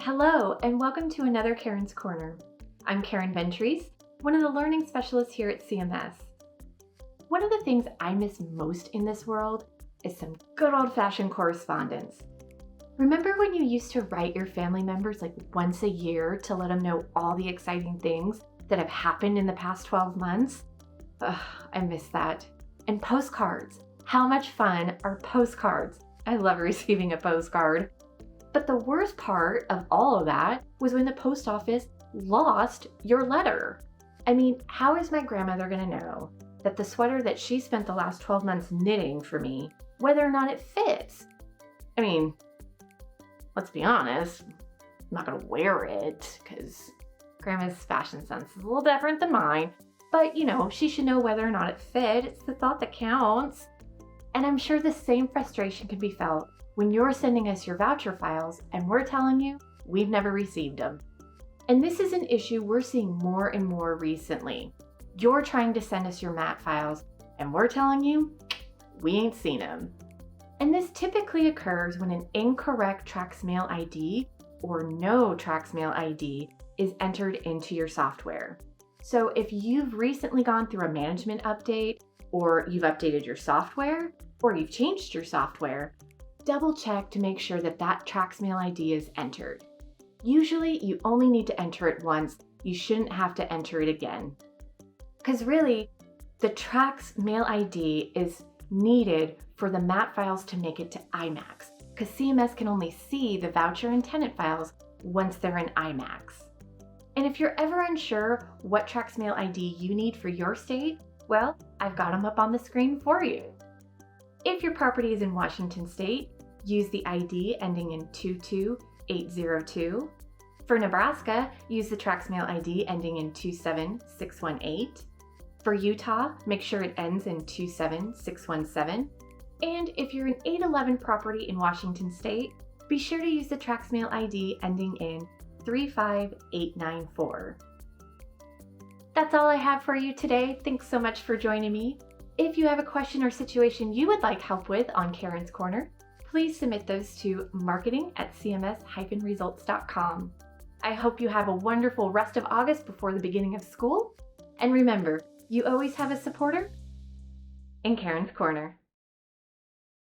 Hello, and welcome to another Karen's Corner. I'm Karen Ventrice, one of the learning specialists here at CMS. One of the things I miss most in this world is some good old-fashioned correspondence. Remember when you used to write your family members like once a year to let them know all the exciting things that have happened in the past 12 months? Ugh, I miss that. And postcards. How much fun are postcards? I love receiving a postcard. But the worst part of all of that was when the post office lost your letter. I mean, how is my grandmother going to know that the sweater that she spent the last 12 months knitting for me, whether or not it fits? I mean, let's be honest, I'm not going to wear it because grandma's fashion sense is a little different than mine. But, she should know whether or not it fit. It's the thought that counts. And I'm sure the same frustration can be felt when you're sending us your voucher files and we're telling you we've never received them. And this is an issue we're seeing more and more recently. You're trying to send us your MAT files and we're telling you we ain't seen them. And this typically occurs when an incorrect TRACS Mail ID or no TRACS Mail ID is entered into your software. So if you've recently gone through a management update, or you've updated your software, or you've changed your software, double check to make sure that that TRACS Mail ID is entered. Usually you only need to enter it once. You shouldn't have to enter it again. Because really, the TRACS Mail ID is needed for the MAT files to make it to IMAX, because CMS can only see the voucher and tenant files once they're in IMAX. And if you're ever unsure what TRACS Mail ID you need for your state, well, I've got them up on the screen for you. If your property is in Washington State, use the ID ending in 22802. For Nebraska, use the TRACS Mail ID ending in 27618. For Utah, make sure it ends in 27617. And if you're an 811 property in Washington State, be sure to use the TRACS Mail ID ending in 35894. That's all I have for you today. Thanks so much for joining me. If you have a question or situation you would like help with on Karen's Corner, please submit those to marketing@cms-results.com. I hope you have a wonderful rest of August before the beginning of school. And remember, you always have a supporter in Karen's Corner.